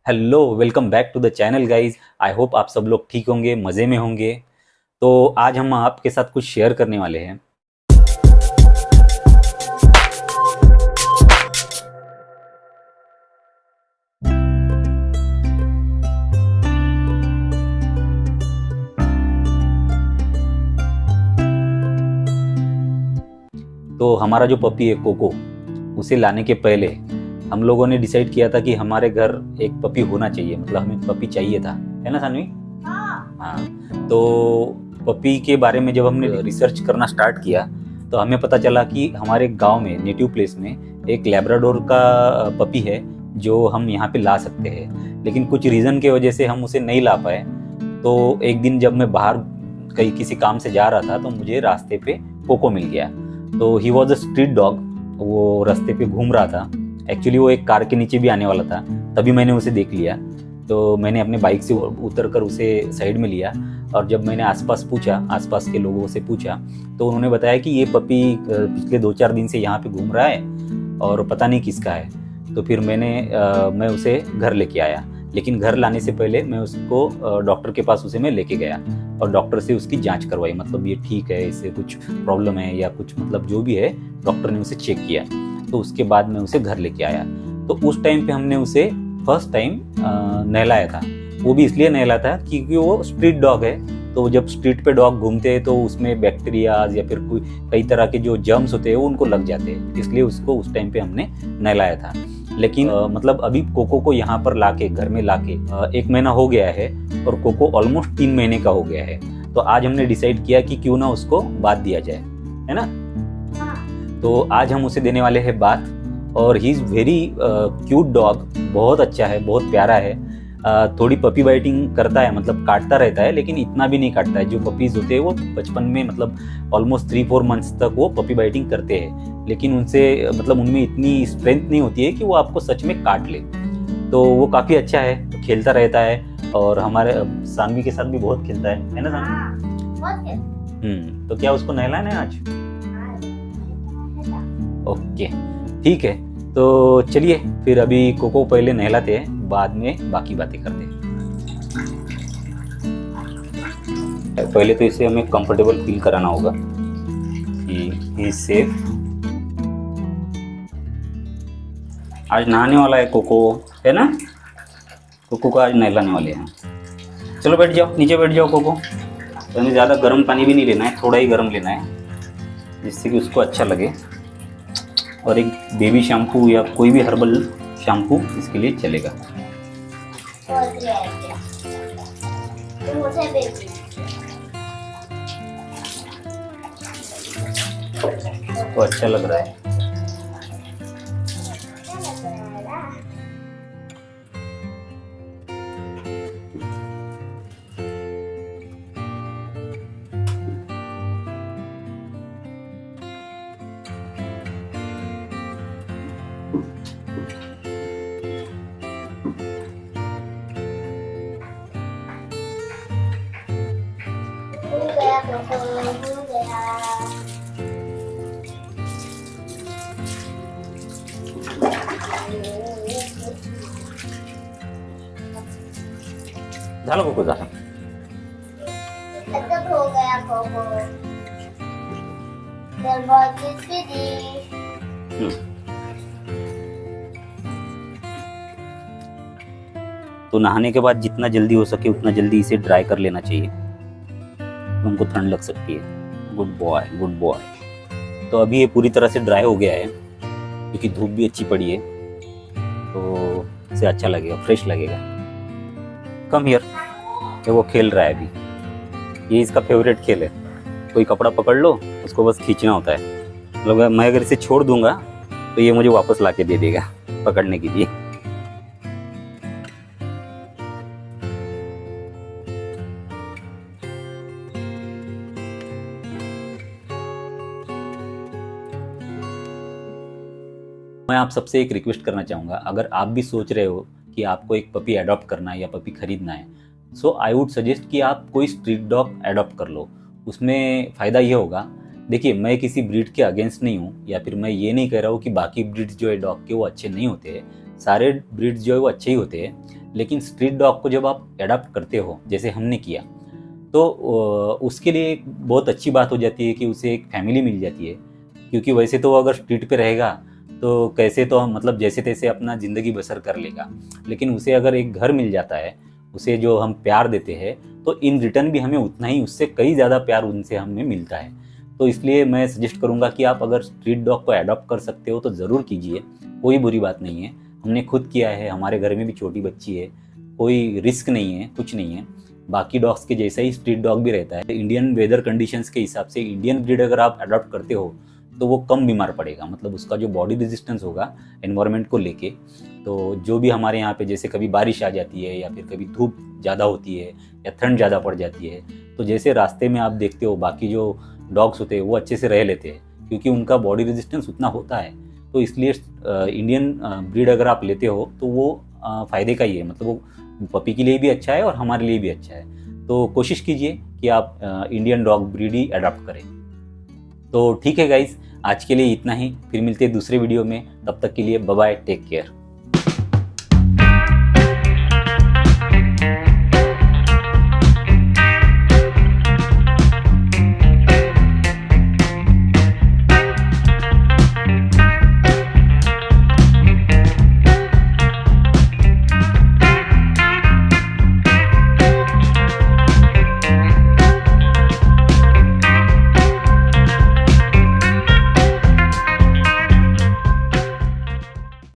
Hello, welcome back to the channel guys. I hope आप सब लोग ठीक होंगे, मज़े में होंगे। तो आज हम आपके साथ कुछ शेयर करने वाले हैं। तो हमारा जो पपी है कोको, उसे लाने के पहले हम लोगों ने डिसाइड किया था कि हमारे घर एक पपी होना चाहिए, मतलब हमें पपी चाहिए था, है ना सानवी? हाँ। तो पपी के बारे में जब हमने रिसर्च करना स्टार्ट किया तो हमें पता चला कि हमारे गांव में, नेटिव प्लेस में एक लैब्राडोर का पपी है जो हम यहाँ पे ला सकते हैं, लेकिन कुछ रीज़न के वजह से हम उसे नहीं ला पाए। तो एक दिन जब मैं बाहर कहीं किसी काम से जा रहा था तो मुझे रास्ते पे कोको मिल गया। तो he was a street dog, वो रास्ते पे घूम रहा था। एक्चुअली वो एक कार के नीचे भी आने वाला था, तभी मैंने उसे देख लिया। तो मैंने अपने बाइक से उतर कर उसे साइड में लिया, और जब मैंने आसपास के लोगों से पूछा तो उन्होंने बताया कि ये पपी पिछले 2-4 दिन से यहाँ पे घूम रहा है और पता नहीं किसका है। तो फिर मैं उसे घर लेके आया, लेकिन घर लाने से पहले मैं उसको डॉक्टर के पास उसे मैं लेके गया और डॉक्टर से उसकी जांच करवाई, मतलब ये ठीक है, इससे कुछ प्रॉब्लम है या कुछ, मतलब जो भी है डॉक्टर ने उसे चेक किया। तो उसके बाद मैं उसे घर लेके आया। तो उस टाइम पे हमने उसे फर्स्ट टाइम नहलाया था। वो भी इसलिए नहलाया था क्योंकि वो स्ट्रीट डॉग है। तो जब स्ट्रीट पे डॉग घूमते हैं तो उसमें बैक्टीरियाज या फिर कोई कई तरह के जो जर्म्स होते हैं वो उनको लग जाते हैं, इसलिए उसको उस टाइम पे हमने नहलाया था। लेकिन मतलब अभी कोको को यहाँ पर लाके, घर में लाके 1 महीना हो गया है और कोको ऑलमोस्ट 3 महीने का हो गया है। तो आज हमने डिसाइड किया कि क्यों ना उसको बात दिया जाए, है ना? तो आज हम उसे देने वाले हैं बात। और he is very cute dog, बहुत अच्छा है, बहुत प्यारा है। थोड़ी पपी बाइटिंग करता है, मतलब काटता रहता है, लेकिन इतना भी नहीं काटता है। जो पपीज़ होते हैं वो बचपन में, मतलब ऑलमोस्ट 3-4 मंथ्स तक वो पपी बाइटिंग करते हैं, लेकिन उनसे, मतलब उनमें इतनी स्ट्रेंथ नहीं होती है कि वो आपको सच में काट ले। तो वो काफ़ी अच्छा है, खेलता रहता है और हमारे सानवी के साथ भी बहुत खेलता है ना सानवी? तो क्या उसको नहलाना है आज? ओके, ठीक है। तो चलिए फिर अभी कोको पहले नहलाते हैं, बाद में बाकी बातें करते हैं। पहले तो इसे हमें कंफर्टेबल फील कराना होगा कि ही इज सेफ। आज नहाने वाला है कोको, है ना? कोको को आज नहलाने वाले हैं। चलो बैठ जाओ, नीचे बैठ जाओ कोको। तो हमें ज़्यादा गर्म पानी भी नहीं लेना है, थोड़ा ही गर्म लेना है, जिससे कि उसको अच्छा लगे। और एक बेबी शैम्पू या कोई भी हर्बल शैम्पू इसके लिए चलेगा। तो अच्छा लग रहा है। झालं कोको, झालं. हो गया कोको। तो नहाने के बाद जितना जल्दी हो सके उतना जल्दी इसे ड्राई कर लेना चाहिए, उनको ठंड लग सकती है। Good boy, good boy. तो अभी ये पूरी तरह से ड्राई हो गया है क्योंकि धूप भी अच्छी पड़ी है, तो इसे अच्छा लगेगा, फ्रेश लगेगा। Come here. वो खेल रहा है अभी, ये इसका फेवरेट खेल है। कोई कपड़ा पकड़ लो, उसको बस खींचना होता है। मतलब मैं अगर इसे छोड़ दूंगा तो ये मुझे वापस ला के दे देगा पकड़ने के लिए। मैं आप सबसे एक रिक्वेस्ट करना चाहूँगा, अगर आप भी सोच रहे हो कि आपको एक पपी अडॉप्ट करना है या पपी खरीदना है, सो आई वुड सजेस्ट कि आप कोई स्ट्रीट डॉग अडॉप्ट कर लो। उसमें फ़ायदा ये होगा, देखिए मैं किसी ब्रीड के अगेंस्ट नहीं हूँ, या फिर मैं ये नहीं कह रहा हूँ कि बाकी ब्रीड्स जो है डॉग के वो अच्छे नहीं होते हैं। सारे ब्रीड्स जो है वो अच्छे ही होते हैं, लेकिन स्ट्रीट डॉग को जब आप अडॉप्ट करते हो जैसे हमने किया, तो उसके लिए एक बहुत अच्छी बात हो जाती है कि उसे एक फैमिली मिल जाती है। क्योंकि वैसे तो वो अगर स्ट्रीट पे रहेगा तो कैसे तो मतलब जैसे तैसे अपना ज़िंदगी बसर कर लेगा, लेकिन उसे अगर एक घर मिल जाता है, उसे जो हम प्यार देते हैं, तो इन रिटर्न भी हमें उतना ही, उससे कई ज़्यादा प्यार उनसे हमें मिलता है। तो इसलिए मैं सजेस्ट करूँगा कि आप अगर स्ट्रीट डॉग को अडॉप्ट कर सकते हो तो ज़रूर कीजिए, कोई बुरी बात नहीं है। हमने खुद किया है, हमारे घर में भी छोटी बच्ची है, कोई रिस्क नहीं है, कुछ नहीं है। बाकी डॉग्स के जैसा ही स्ट्रीट डॉग भी रहता है। इंडियन वेदर कंडीशंस के हिसाब से इंडियन ब्रीड अगर आप अडॉप्ट करते हो तो वो कम बीमार पड़ेगा, मतलब उसका जो बॉडी रेजिस्टेंस होगा एनवायरनमेंट को लेके। तो जो भी हमारे यहाँ पे जैसे कभी बारिश आ जाती है या फिर कभी धूप ज़्यादा होती है या ठंड ज़्यादा पड़ जाती है, तो जैसे रास्ते में आप देखते हो बाकी जो डॉग्स होते हैं वो अच्छे से रह लेते हैं क्योंकि उनका बॉडी रेजिस्टेंस उतना होता है। तो इसलिए इंडियन ब्रीड अगर आप लेते हो तो वो फ़ायदे का ही है, मतलब वो पपी के लिए भी अच्छा है और हमारे लिए भी अच्छा है। तो कोशिश कीजिए कि आप इंडियन डॉग ब्रीड ही अडॉप्ट करें। तो ठीक है गाइज, आज के लिए इतना ही, फिर मिलते हैं दूसरे वीडियो में। तब तक के लिए बाय बाय, टेक केयर।